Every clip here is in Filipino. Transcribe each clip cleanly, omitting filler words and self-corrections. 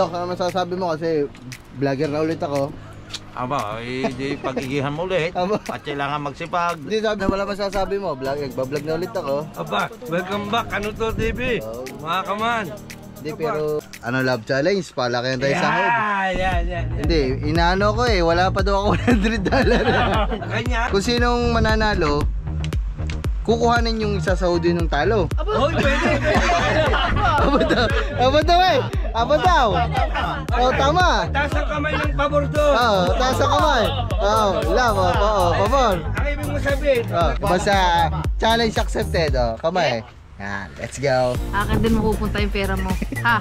Dok, ano masasabi mo kasi vlogger na ulit ako. Aba, di pagigihan mo ulit. At kailangan magsipag. Hindi sabi na wala masasabi mo, nagbablog na ulit ako. Aba, welcome back, Ano To TV. Mga kaman. Hindi, pero ano, love challenge, palaki tayo sa sahod. Yan. Hindi, inaano ko eh, wala pa daw ako $100. Kanya? Kung sinong mananalo, kukuhanin yung sasahudin ng talo. Hoy, pwede. Aba daw eh. Aba daw. Oh, tama. Taas ang kamay ng pabor doon. Oo, taas ang kamay. Oo, love, oo, pabor. Ang ibig mo sabihin. Basta challenge accepted, oh, kamay. Yan, let's go. Akin din mapupunta yung pera mo. Ha?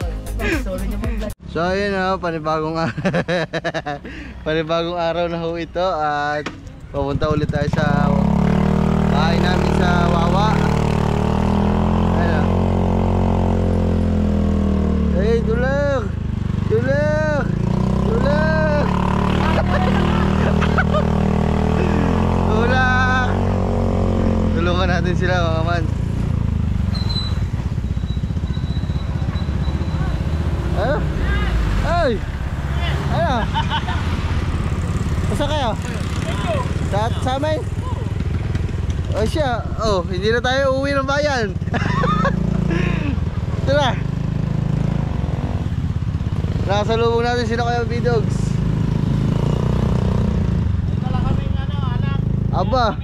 So ayun o, panibagong araw na ho ito at pupunta ulit tayo sa bahay namin sa Wawa. Ayun o. Hey, dulag! Dulag! Dulag! Dulag! Tulungan natin sila mga man. Ay! Ano? Masa kayo? Sa amin? O siya, oh, hindi na tayo uuwi ng bayan. Ito na. Nakasalubong natin sila kaya B-Dogs. Ito lang kaming anak. Aba.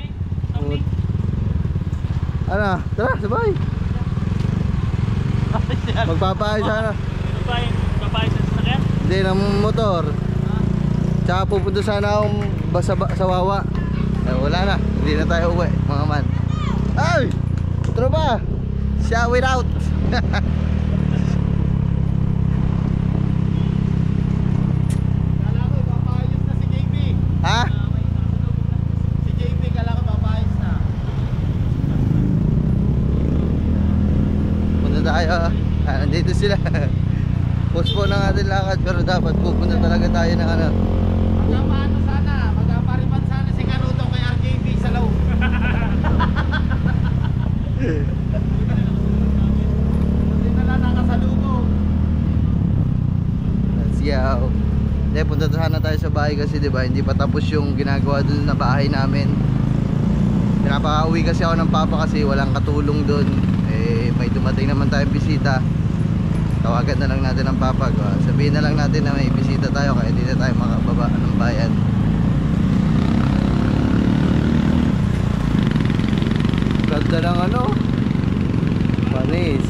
Ano? Tara, sabay. Magpapahay sana. Babae sa sasakyan? Hindi, ng motor. Tsaka pupunta sana akong sa Wawa. Wala na, hindi na tayo uwi mga man. Ay! Tropa! Shower out! Kala ko papayos na si JB. Ha? Si JB kala ko papayos na. Punta tayo. Nandito sila. Postpone na natin lakad pero dapat pupunta talaga tayo ng ano. Magpapaano sana, magpapariman sana si Canuto kay RJB sa loob. Hindi na lang nakasalubong. Let's go. Hindi, punta sana tayo sa bahay kasi diba hindi pa tapos yung ginagawa dun na bahay namin. Pinapaka-uwi kasi ako ng papa kasi walang katulong dun. Eh, may dumating naman tayong bisita. Tawagan na lang natin ang papa ko. Sabihin na lang natin na may bisita tayo kaya hindi na tayo makababa ng bayan. Ganda ng ano? Panis.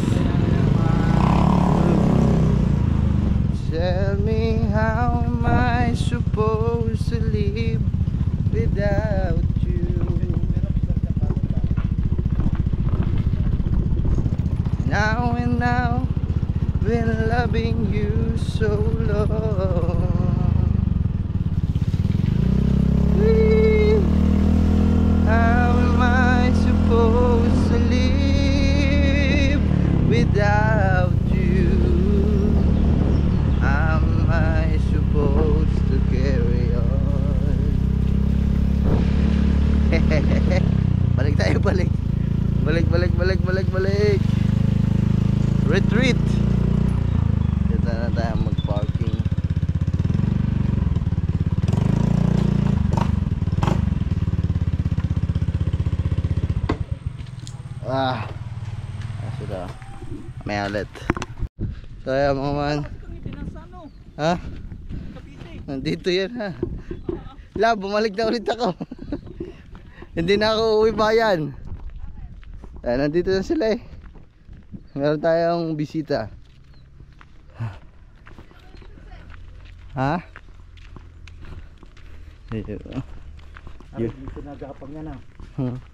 Tell me how am I supposed to live without you? Now and now been loving you so long. How am I supposed to live without you? How am I supposed to carry on? Balik tayo, balik. Balik. Retreat. Dito na tayo mag-parking. Sudah. May ulit. So ayan mga man. Ha? Nandito yan ha. Bumalik na ulit ako. Hindi na ako uuwi bayan. Nandito na sila eh. Meron tayong bisita. Ha? Ay, dito nagapag niya na.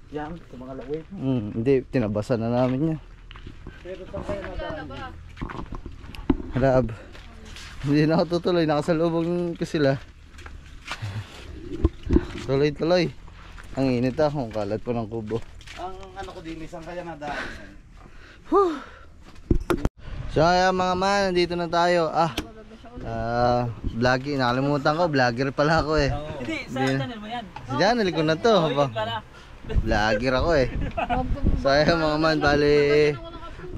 Yan, sa mga lawin. Hindi, tinabasan na namin yan. Pero saan kayo nadaan? Harap. Hindi na ako tutuloy, nakasalubong ko sila. Tuloy. Ang init kung kalat po ng kubo. Ang ano ko din, saan kaya nadaan? So ayan mga man, nandito na tayo. Vlogging, nakalimutan ko, vlogger pala ako eh. Hindi, saan channel mo yan? Si channel ko na to. Vlogger ako eh. So ayan mga man, bali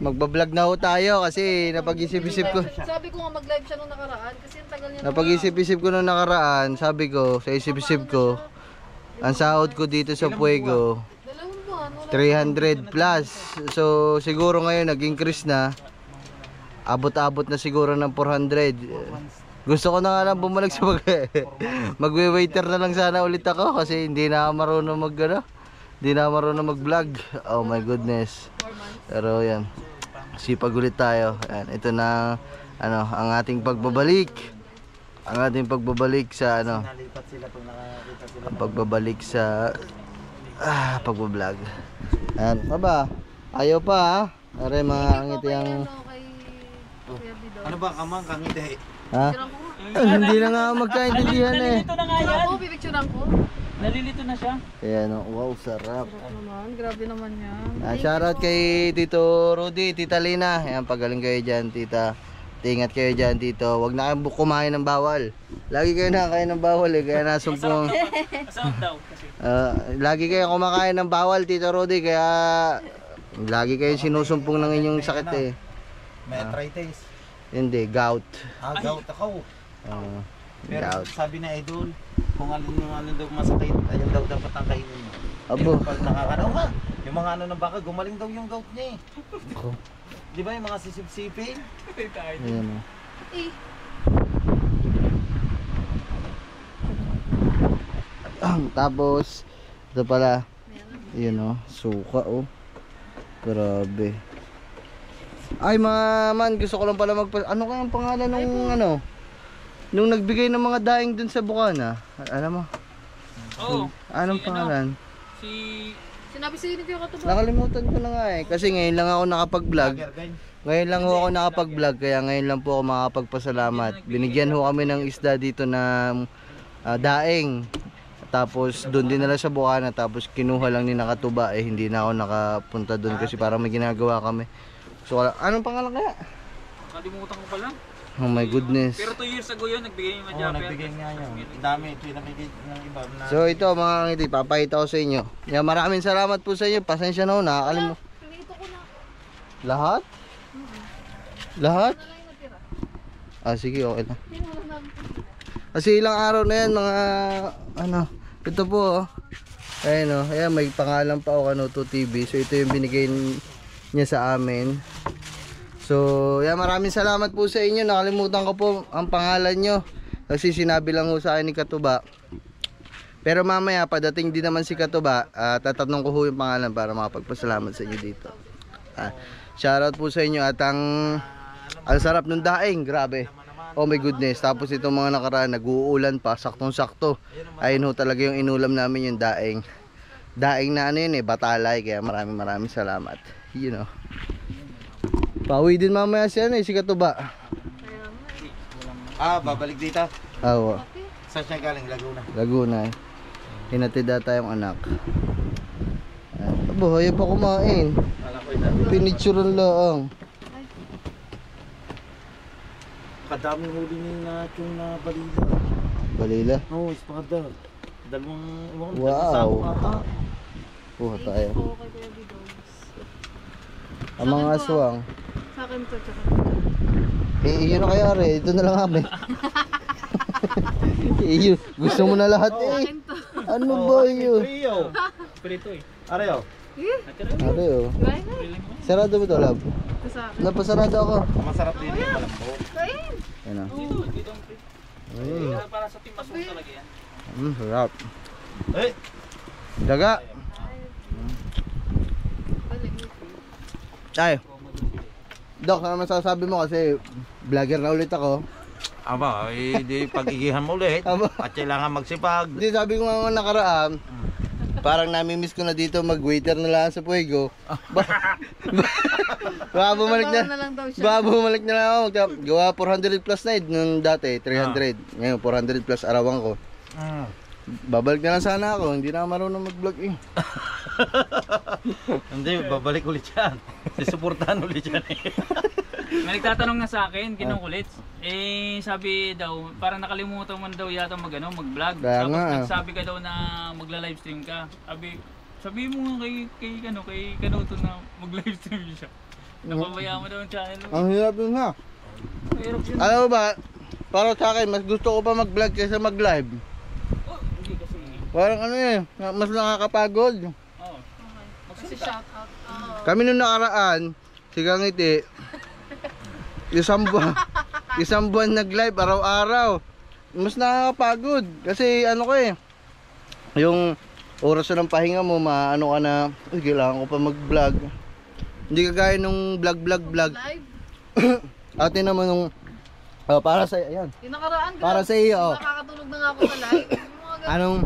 Magbablog na ho tayo kasi napag-isip-isip ko. Sabi ko nga mag-live siya nung nakaraan kasi ang tagal niya. Napag-isip-isip ko nung nakaraan, sabi ko, sa isip-isip ko, ang sahod ko dito sa Puego, 300 plus. So, siguro ngayon nag-increase na. Abot-abot na siguro ng 400. Gusto ko na nga lang bumalik sa magwe-waiter na lang sana ulit ako kasi hindi na ako marunong hindi na ako marunong mag-vlog. Oh my goodness. Pero yan, sipag ulit tayo. Yan, ito na ang ating pagbabalik. Ang ating pagbabalik sa ang pagbabalik sa pagbablog. Yan, pa ba? Ayaw pa ha? Are mga ngiti ang Ano ba kamang kangiti? ha? Hindi na nga magkaintindihan eh. Nalilito na nga yan. Ako, pipicturean ko. Nalilito na siya. Ayan, wow, sarap. Naman, grabe naman yan. Shoutout kay Tito Rudy, Tita Lina. Ayan, pagaling kayo dyan, Tita. Ingat kayo dyan, Tito. Huwag na kayong kumain ng bawal. Lagi kayo nakakain ng bawal eh, kaya nasumpong. Masarap daw kasi. Lagi kayo kumakain ng bawal, Tito Rudy, kaya lagi kayo sinusumpong ng inyong sakit eh. May arthritis. Hindi, gout. Gout ako. Pero Gout. sabi na idol, kung alin daw masakit, ayun daw dapat ang kainin mo. Abo. Pag nakakano nga, yung mga ng baka, gumaling daw yung gout niya eh. Di ba yung mga sisip-sipin? Ayan o. Eh, Tapos, ito pala. Yun o, suka o. Grabe. Ay mga man, gusto ko lang pala ano kayang pangalan nung nung nagbigay ng mga daing dun sa Bukana? Alam mo? Oo. Anong pangalan? sinabi sa'yo ni Tio Katuba. Nakalimutan ko na nga eh. Kasi ngayon lang ako nakapag-vlog. Ngayon lang ho ako nakapag-vlog. Kaya ngayon lang po ako makapagpasalamat. Binigyan ho kami ng isda dito na daing. Tapos doon din nila sa Bukana. Tapos kinuha lang ni Nakatuba. Hindi na ako nakapunta doon kasi parang may ginagawa kami. So, anong pangalan kaya? Kalimutan ko pala. Oh my goodness. Pero 2 years ago yun, nagbigay yung Oo, Japper. nagbigay nga yun. Ang dami, pinamigay ng iba na... So ito mga ngiti, papakita ko sa inyo. Yan, maraming salamat po sa inyo. Pasensya na ho, nakakalimutan. Pinito ko na. Lahat? Lahat? Wala yung natira. Sige, okay lang. Hindi mo lang Kasi ilang araw na yan, mga ito po oh. Ayan oh, ayan, may pangalan pa o Kanuto TV. So ito yung binigay niya sa amin. So, yan, maraming salamat po sa inyo. Nakalimutan ko po ang pangalan nyo. Kasi sinabi lang ho sa akin ni Katuba. Pero mamaya, padating din naman si Katuba, tatanong ko ho yung pangalan para makapagpasalamat sa inyo dito. Shoutout po sa inyo at ang sarap ng daing, grabe. Oh my goodness. Tapos itong mga nakaraan, nag-uulan pa, saktong-sakto. Ayun ho talaga yung inulam namin yung daing. Daing na ano yun batalay. Kaya maraming salamat. You know. Pauwi din mamaya si si Katuba. babalik dito. Oo. Saan siya galing? Laguna. Laguna eh. Hinatid na tayong anak. Abo, ayaw pa kumain. Pinitsuran lang. Kadaming huli ni Nachong na balila. Balila. Oo, espada. Dalawang Wow. ata. Puha tayo. Oo, kay Kuya Bidogs. Ang mga aswang. Sa akin to, tsaka. Yun na kaya re. Ito na lang kami. Yun. Gusto mo na lahat Sa eh. akin to. Ano ba yun? Trio. Pirito eh. Areo. Ano yun? Kain na. Sarado mo to, lab? Ito sa akin. Napasarado ako. Masarap din yung malambot. Kain! Yan o. Dito ang pre. Para sa team masuk talaga yan. Sarap. Eh! Daga. Ay. Dok, ano masasabi mo kasi vlogger na ulit ako. Aba, di pag-igihan mo ulit. Aba. At kailangan magsipag. Hindi, sabi ko nga nakaraan, parang namimiss ko na dito mag-waiter na lang sa Puego. Baka bumalik na. na lang daw siya. Baka bumalik na lang ako. Gawa 400 plus na nung dati, 300. Ngayon 400 plus arawan ko. Babalik na lang sana ako, hindi na ako marunong mag-vlog eh. Hindi, babalik ulit yan. Sisuportahan ulit yan eh. May nagtatanong na sa akin, kinukulit. Sabi daw, parang nakalimutan mo daw yata mag-vlog. Kaya Tapos nga. nagsabi ka daw na magla-livestream ka. Sabi mo nga kay Kanuto na mag-livestream siya. Napabayaan mo daw ang channel mo. Ang hirap dun ha. Mahirap yun. Alam mo ba, para sa akin, mas gusto ko pa mag-vlog kaysa mag-live. Oh, hindi kasi. Parang ano eh, mas nakakapagod. Oo. Okay. Kasi shout out. Kami nung nakaraan, sigang ngiti, isang buwan nag-live araw-araw. Mas nakakapagod. Kasi ano ko eh, yung oras na ng pahinga mo, maano ka na, kailangan ko pa mag-vlog. Hindi kagaya nung vlog. Live. Atin naman nung, para sa, ayan. Yung nakaraan, Para sa iyo, oh. nakakatulog na nga ako sa live. Yung mga ganun.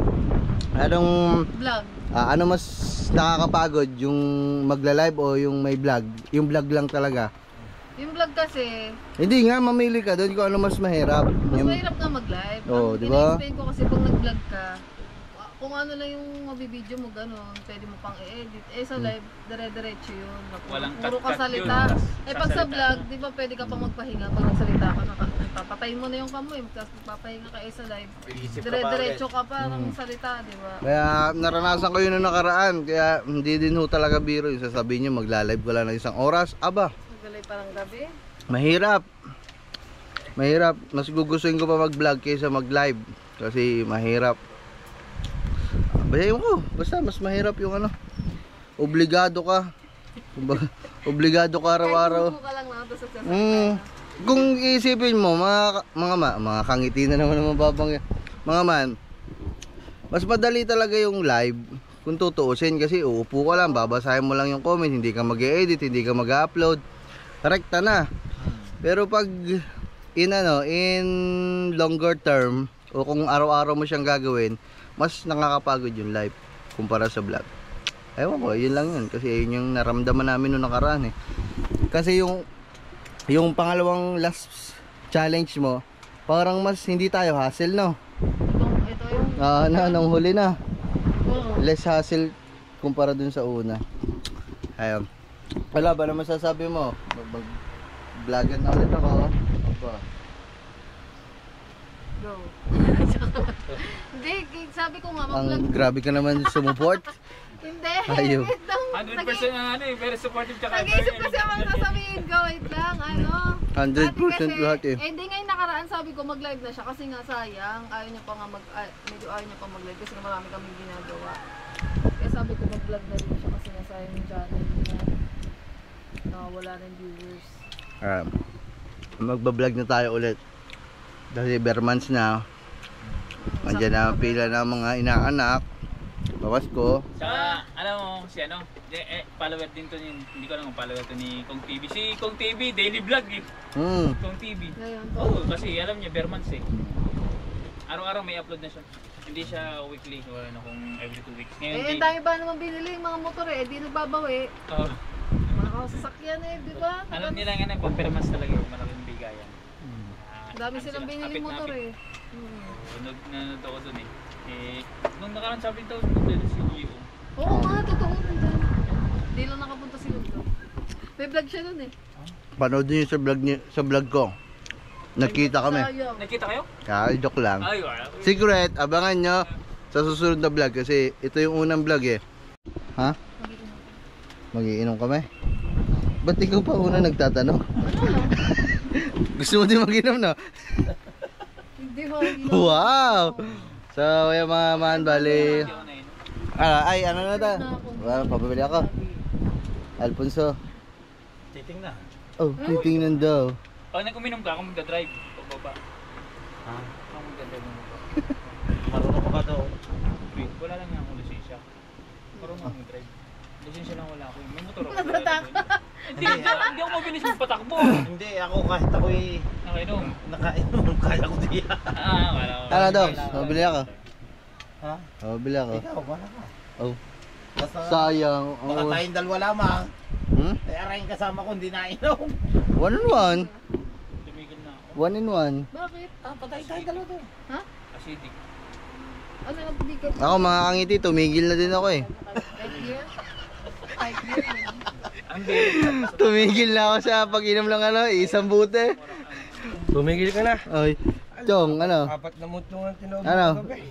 Anong, Vlog. ano mas nakakapagod, yung magla-live o yung may vlog? Yung vlog lang talaga. Yung vlog kasi, Hindi nga, mamili ka doon kung ano mas mahirap. mas Yung, mahirap nga mag-live. Oo, Ang di ba? ina-explain ko kasi pag nag-vlog ka, kung ano lang yung mabibideo mo gano'n, pwede mo pang i-edit. Eh sa live, dire-diretso yun. Walang Puro ka cut-cut salita. yun. Eh pag sa Sasalita. vlog, di ba pwede ka pa magpahinga pag nagsalita ka, papatayin mo na yung kamoy, tapos magpapahinga ka sa live. Iisip ka pa Dire-diretso ulit. ka parang salita, di ba? kaya naranasan ko yun nung nakaraan. Kaya hindi din ho talaga biro. Yung sasabihin nyo, magla-live ko lang ng 1 oras. Aba, Magalay parang gabi. mahirap. Mas gugustuhin ko pa mag-vlog kaysa mag-live. Kasi mahirap. Bayayin ko. Basta mas mahirap yung ano. Obligado ka. Kumbaga, obligado ka araw-araw. Kahit ka lang na, tapos nagsasalita Mm. ka. Kung iisipin mo, mga kangiti na naman ang mababang mga man, mas madali talaga yung live kung tutuusin kasi uupo ka lang, babasahin mo lang yung comment, hindi ka mag-edit, hindi ka mag-upload, rekta na. Pero pag in longer term o kung araw-araw mo siyang gagawin, mas nakakapagod yung live kumpara sa vlog. Ewan ko, yun lang yun kasi yun yung naramdaman namin nung nakaraan eh. Kasi yung pangalawang last challenge mo, parang mas hindi tayo hassle, no? Ito yung... Nung huli na. Oo. Less hassle kumpara dun sa una. Ayun. Wala ba naman sasabi mo? Mag-vlogan na ulit ako. Opo. Go. Hindi, sabi ko nga, mag-vlog. Ang grabe ka naman sumuport. Hindi. Ayaw. Wait lang. 100% na ano eh, very supportive tsaka Nag-iisip kasi ako sasabihin ko, wait lang, ano. 100% Dati kasi, lahat eh. hindi ngayon nakaraan sabi ko mag-live na siya kasi nga sayang, ayaw niya pa nga medyo ayaw niya pa mag-live kasi nga marami kaming ginagawa. Kaya sabi ko mag-vlog na rin siya kasi nga sayang yung channel niya. Wala rin viewers. Magbablog na tayo ulit. Dahil Bermans na. Andiyan na ang pila ng mga inaanak. Bawas ko. Saka, alam mo, si ano, follower din to, hindi ko alam kung follower to ni Kong TV. Si Kong TV, daily vlog eh. Kong TV. Ngayon, Oo, kasi alam niya, bare months eh. Araw-araw may upload na siya. Hindi siya weekly o ano, kung every 2 weeks. Ngayon, ang dami ba naman binili yung mga motor eh, di nagbabawi. Oo. Mga sasakyan eh, di ba? Alam nila nga na, pag per months talaga yung malaking bigayan. Ang dami silang binili motor eh. Nanonood ako dun eh. Nung nakaraan sabi daw, nagdala si Gio. Oo nga, totoo nandyan. Hindi lang nakapunta si Ludo. May vlog siya dun eh. Panood niyo sa vlog ko. Nakita kami. Sayang. Nakita kayo? Joke lang. Ay, wala. Secret, abangan nyo sa susunod na vlog kasi ito yung unang vlog eh. Ha? Magiinom kami? Ba't ikaw pa una nagtatanong? Gusto mo din mag-inom, no? Hindi ho. Wow! So, yung mga man, bali. Hindi ako na yun. Ay, ano na ta? Papabili ako. Alfonso. Titing na. Oh, titingnan daw. Pag nag-uminom ka, ako magdadrive. Pagbaba. Ha? Ako magdadrive ng motor. Marunong ko ka daw. Wait, wala lang nga akong lisensya. Marunong ako mag-drive. Lisensya lang wala ako. May motor ako. Nagtataka. Hindi ako mabilis magpatakbo. Hindi, ako kahit ako'y Nakainom. nakainom, kaya ko diya. Wala ko. Ano daw? Mabili ako. Ha? Mabili ako. Ikaw, wala ka. Oh, Basta, sayang. baka Oh. tayong dalawa lamang. Hmm? Ay, aray kasama ko, hindi nainom. 1-in-1. Tumigil na ako. 1-in-1. Bakit? Patay tayong dalawa doon. Ha? Acidic. Ano yung hindi ka? Ako mga kangiti, tumigil na din ako eh. 5 years? 5 years? Ang bilis. Tumigil na ako sa pag-inom ng ano, isang bute. Tumigil ka na. Oy, Chong, ano? 4 na mutlong ang tinawag Ano? mo gabi.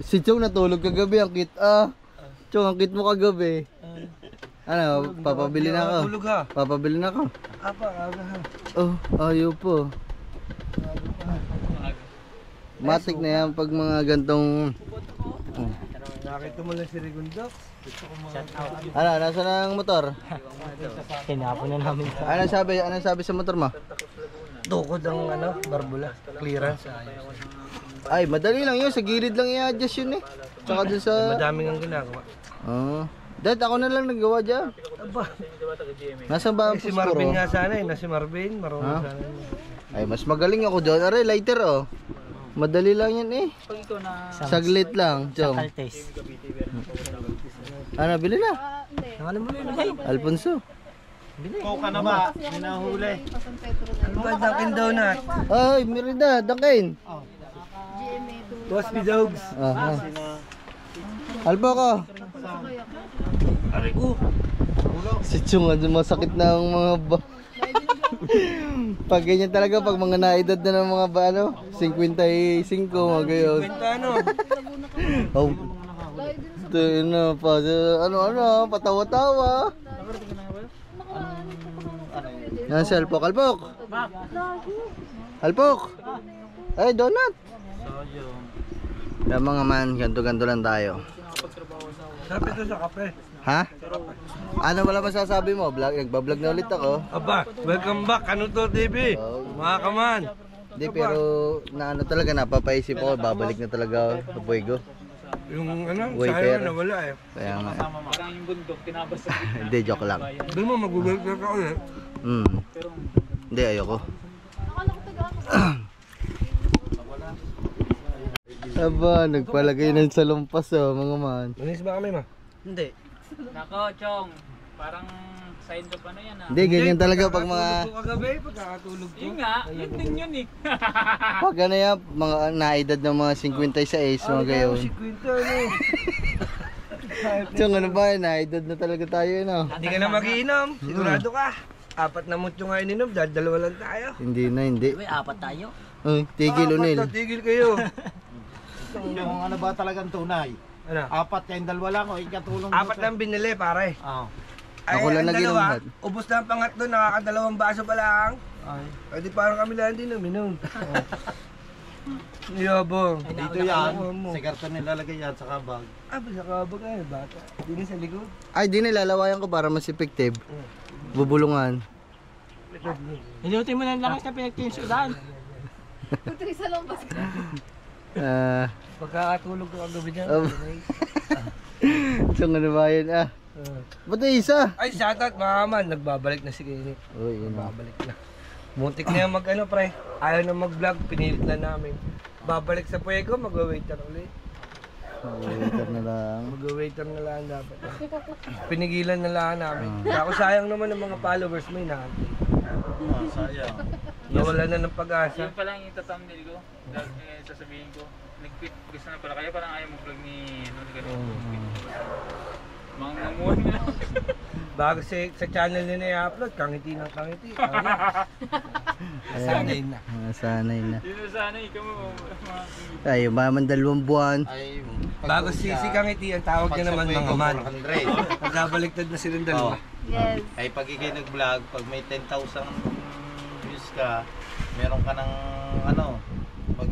Si Chong natulog kagabi, ang cute. Chong, ang cute mo kagabi. Ano, papabili na ako. Tulog ha. Papabili na ako. Apa, aga ha. Oh, ayaw po. Matik na yan pag mga gantong... Nakita mo lang si Rigundok. Ano, nasa na ang motor? Tinapon na namin. Anong sabi sa motor mo? Tukod ang ano, barbula. Clearance. Ay, madali lang yun. Sa gilid lang i-adjust yun eh. Tsaka dun sa... Madaming ang ginagawa. Oo. Dad, ako na lang naggawa dyan. Aba. Nasaan ba ang Si Marvin puspuro? nga sana eh. Si Marvin. Marunong Ha? sana yun. Ay, mas magaling ako doon. Aray, lighter oh. Madali lang yan eh. Pag ikaw na Saglit lang, Chong. Ano, bili na. Hindi. Ano mo yun? Alfonso. Ikaw ka na ba? Hinahuli. Sa San Pedro na yun. Ba, Dunkin Donut. Ay, Merida, Dunkin. GMA to Boss me dogs. Aha. Albo ko. Aray ko. Si Chong, masakit na ang mga pag ganyan talaga, pag mga naedad na ng mga ano, 55, mga gayon. Kwenta ano? Oh. Ito na pa, ano, patawa-tawa. Yan si Alpok, Alpok. Alpok. Ay, donut. Yan mga man, ganto-ganto lang tayo. Sabi ito sa kape. Ha? Ano wala masasabi mo? Nagbablog na ulit ako. Aba, welcome back. Ano to TV? Mga kaman. Hindi, pero na ano talaga, napapaisip ako, babalik na talaga ako sa Puego. Yung ano, Waiter. sayang na wala eh. Kaya nga. parang yung bundok, tinabas sa Hindi, joke lang. Doon mo mag-welcome ka ulit. Hindi, ayoko. Aba, nagpalagay ng salumpas oh, mga man. Manis ba kami ma? Hindi. Nako, Chong. Parang sign of ano yan ah. Hindi, ganyan talaga pag mga... Pagkakatulog ko kagabi, pagkakatulog ko. Yun nga, yun din yun eh. Pag ano yan, mga naedad ng mga 56, mga gayon. Si Quinto ano? Chong, ano ba yun? Naedad na talaga tayo yun oh. Hindi ka na mag-iinom, sigurado ka. Apat na mutyo nga ininom, dahil dalawa lang tayo. Hindi na, hindi. Uy, apat tayo. Uy, tigil unil. Apat na, tigil kayo. Yung ano ba talagang tunay? Ano? Apat kayong dalawa lang o ikatulong mo Apat lang binili pare. Oo. Ako lang ang nag-inom dalawa, lahat. ubos na ang pangatlo, nakakadalawang baso pa lang. Ay. Pwede parang kami lang din uminom. Yabong. Dito yan, sa karton nilalagay yan sa kabag. Ah, basta kabag ay bata. Hindi sa likod. Ay, di nilalawayan ko para mas effective. Bubulungan. Hilutin mo na lang sa pinagtinsudan. Pagtri sa lumpas ka. Ah, Pagkakatulog ko kagabi niya. so ano ba yun ah? Ba't na isa? Ay, shoutout mga man, nagbabalik na si Kenny. Uy, yun ah. Babalik na. Muntik na yung mag ano pre. Ayaw na mag-vlog, pinilit na namin. Babalik sa Puego, mag-waiter ulit. Waiter na lang. Mag-waiter na lang dapat. Pinigilan na lang namin. Ako sayang naman ng mga followers mo inaantay. Sayang. Nawala na ng pag-asa. Yun pala yung ita-thumbnail ko. Dahil sasabihin ko, nag-quit gusto na pala. Kaya parang ayaw mag-vlog ni ano, mga ngamuhan na lang. Bago sa channel nila i-upload, kangiti ng kangiti. Sanay na. Sanay na. Yun na sana, ikaw mo mga Ay, umaman 2 buwan. Ay, Bago si kangiti, ang tawag niya naman mga man. 400. Nagkabaliktad na silang dalawa. Yes. Ay pag ikay nag-vlog, pag may 10,000 views ka, meron ka ng ano, pag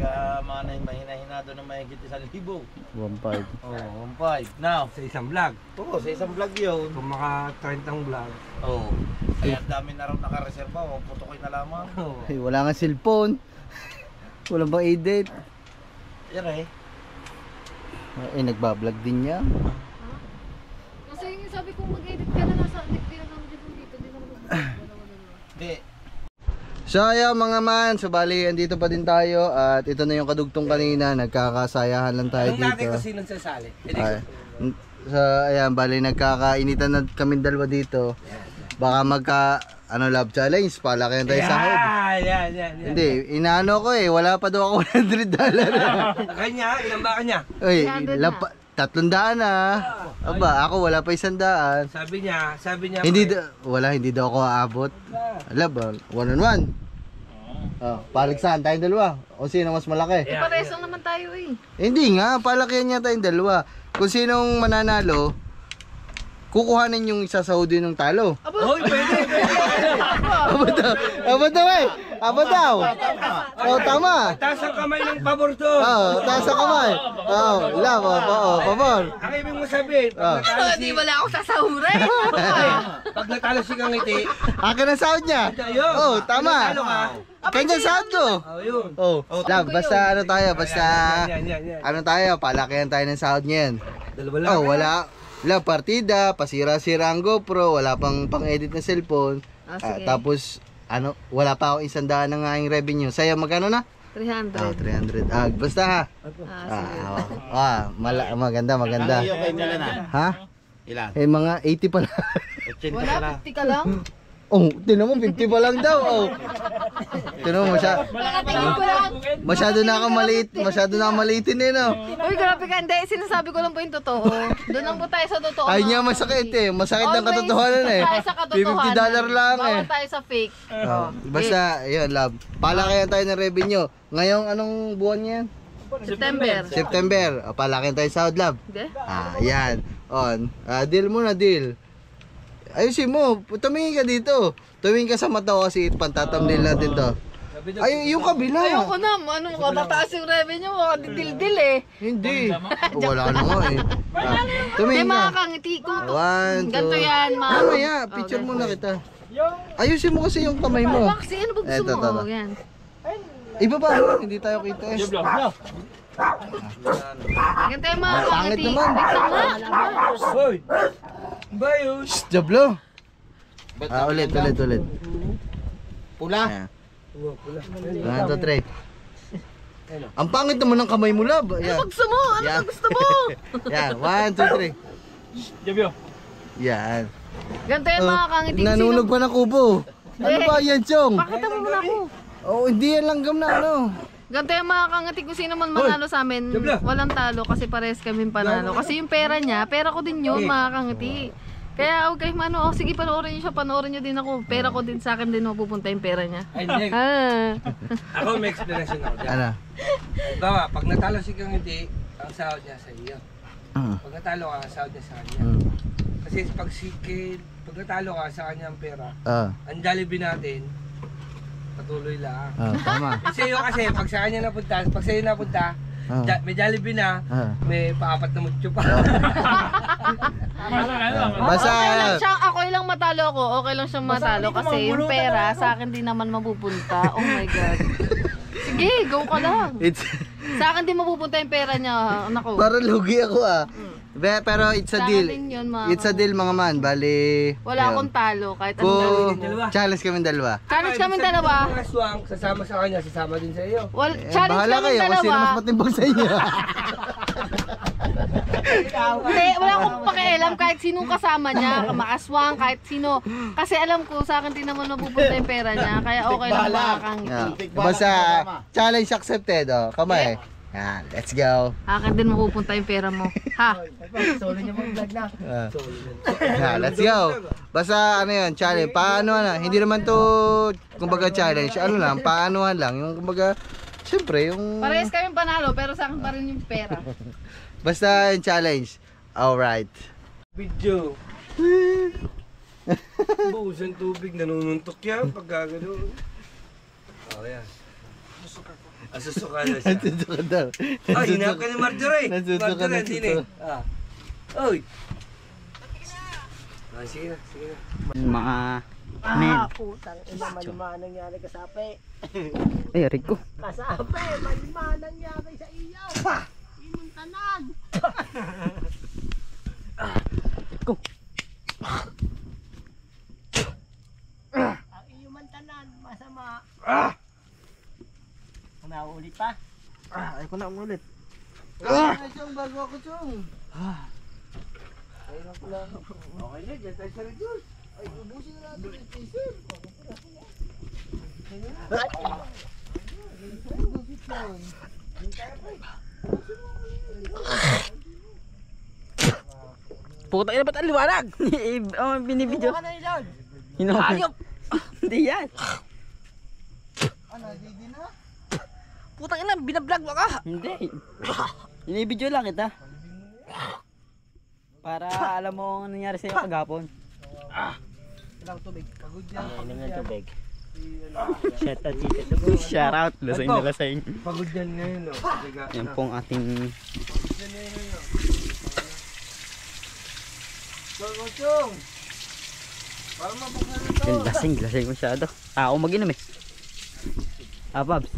mahina-hinado na mahigit 1,000. 1.5. Oh, 1.5. Now, Sa isang vlog. oo, sa isang vlog yun. Kung maka 30 vlog. Oo. Kaya ang dami na raw nakareserva, o putukoy na lamang. Ay, wala nga cellphone. Wala bang edit? Yan eh. Ay, nagbablog din niya. Kasi yung sabi ko mag-edit ka na nasa pinagamo dito, di naman Hindi. So ayan mga man, so bali andito pa din tayo at ito na yung kadugtong kanina, nagkakasayahan lang tayo Anong lagi dito. ko sinong sasali? Ay, so ayan, bali nagkakainitan na kami dalawa dito. Baka ano love challenge, palaki tayo sa head. Yan. Hindi, inaano ko wala pa daw ako $100. Kanya, ilan ba kanya? Uy, 300 na. 300 na. Aba, ako wala pa 100. Sabi niya, Hindi daw ako aabot. Alam ba, 1-on-1. Oh, paligsahan tayong dalawa. O sino mas malaki? Pares lang naman tayo eh. Hindi nga, palakihan niya tayong dalawa. Kung sinong mananalo, kukuhanin yung isasahodin ng talo. Hoy, pwede. Aba daw eh. Aba daw. Oh, tama. Taas ang kamay ng pabor doon. Oh, taas ang kamay. Oh, love, pabor. Ang ibig mo sabihin, pag natalo Hindi wala ako sasahurin. pag natalo si Kangiti, Akin ang sahod niya. ayun. Oh, tama. Natalo ka. Kanya sahod ko. Oh, yun. Oh, love, basta ano tayo, basta Yan. ano tayo, palakihan tayo ng sahod ngayon. Dalawa lang. Oh, wala. Wala partida, pasira-sira ang GoPro, wala pang edit na cellphone. Sige. Tapos ano, wala pa akong 100 na nga yung revenue. Sa'yo magkano na? 300. 300. Basta ha. Sige. Maganda. Iyo kayo nila na. Ha? Ilan? Mga 80 pala. 80 Wala, pala. 50 ka lang. Oh, tinan mo 50 pa lang daw. Oh. Tinan mo Nakatingin ko lang. masyado na ako maliitin eh, no. Uy, grabe ka. Hindi, sinasabi ko lang po yung totoo. Doon lang po tayo sa totoo. Ay mga niya masakit eh. Masakit ng Always katotohanan eh. tayo sa katotohanan. $50 lang eh. Bawal tayo sa fake. Oh, basta, yun, love. Palakihan tayo ng revenue. Ngayong anong buwan yan? September. September. Palakihan tayo sa love. Hindi? Yan. On. Deal muna, deal. Ayusin mo. Tumingin ka dito. Tumingin ka sa mata ko kasi pantatamdil natin to. Ay, yung kabila. Ayoko na. Ano ko, tataas yung revenue mo. Didil-dil eh. Hindi. Wala na nga eh. Hindi, Tumingin mga ka. kangiti ko. 1, 2. Ganto yan, mga. Mamaya, picture muna kita. Ayusin mo kasi yung kamay mo. Kasi ano ba gusto Eto, mo? tama. Yan. Iba ba? Hindi tayo kita eh. Ganto yung mga Pangit kangiti. naman. Wait lang nga. Hoy. Bayos. Jablo. Ulit. Pula. Ayan. 1, 2, 3. Ang pangit naman ng kamay mo, love. Yan. Ano gusto mo? Ano Yan. ba gusto mo? Yan. 1, 2, 3. Jabyo. Yan. Ganto yung mga kangiti. Nanunog pa ng kubo. Ano ba yan, Chong? Pakita mo muna ako. Oh, hindi yan langgam na ano. Ganto yung mga kangati kung sino man manalo sa amin, walang talo kasi pares kami panalo. Kasi yung pera niya, pera ko din yun mga kangati. Kaya huwag kayo mano, sige panoorin niyo siya, panoorin niyo din ako. Pera ko din sa akin din mapupunta yung pera niya. Ay, hindi. Ako may explanation ako dyan. Ano? Bawa, pag natalo si Kangiti, ang sahod niya sa iyo. Pag natalo ka, ang sahod niya sa kanya. Kasi pag natalo ka, sa kanya ang pera. Ang Jollibee natin, patuloy lang. Tama. Kasi iyo kasi, pag sa kanya napunta, pag sa iyo napunta, may Jollibee na, may paapat na mutyo pa. Basta, Okay lang siya, ako lang matalo ako, okay lang siyang matalo kasi yung pera sa akin din naman mapupunta. Oh my God. Sige, go ka lang. Sa akin din mapupunta yung pera niya. Nako. para lugi ako ah. Pero it's a Sa deal. akin yun, mga It's a deal mga man. Bali, Wala yun. akong talo kahit anong gawin. Kung challenge kami dalawa. Challenge kami dalawa. Mga swang, sasama sa kanya, sasama din sa iyo. Challenge Bahala kami kayo kung sino mas dalawa. matimbang sa inyo. Hindi, wala akong pakialam kahit sinong kasama niya, kamakaswang, kahit sino. Kasi alam ko sa akin din naman mapupunta yung pera niya, kaya okay lang makakangiti. Basta, challenge accepted. Oh. Kamay. Yan, let's go. Akin din mapupunta yung pera mo. Ha? Let's go. Basta ano yun, challenge. Paano na? Hindi naman to, kumbaga challenge. Ano lang, paanohan lang. Yung kumbaga, siyempre, yung... Parehas kami panalo, pero sa akin pa rin yung pera. Basta yung challenge. Alright. Video. Bausan tubig, nanununtok yan pag gagano. Oh, yan. Asusuka na siya. Nasusuka daw. Ay, hinap ka ni Marjorie. Nasusuka na Marjorie, dito. Oy. Sige na. Mga... Putang ina, malima nangyari ka sa ape. Ay, Rico. Kasape, malima nangyari sa iyo. Imong tanan. Rico. Ang iyo man tanan, masama. Nauulit pa? Ay ko na umulit. Chong, bago ako, Chong. Okay na, dyan tayo sa Rizal. Ay, ubusin na natin yung tisip. Puta ina ba't ang liwanag? Binibidyo. Hinahayop. Hindi yan. Ano, di na? Putang ina, binablog mo ka. Hindi. Binibidyo lang kita. Para alam mo ang nangyari sa'yo kagapon. Ilang tubig. Pagod yan. Inom ng tubig. Si, Shout out dito. Shout out, lasing na lasing. Pagod yan ngayon, no? Sabiga. Yan pong ating Pagod yan ngayon, no? Chong! Para mabuksan ito. lasing masyado. Tao mag-inom eh. Ah, Babs.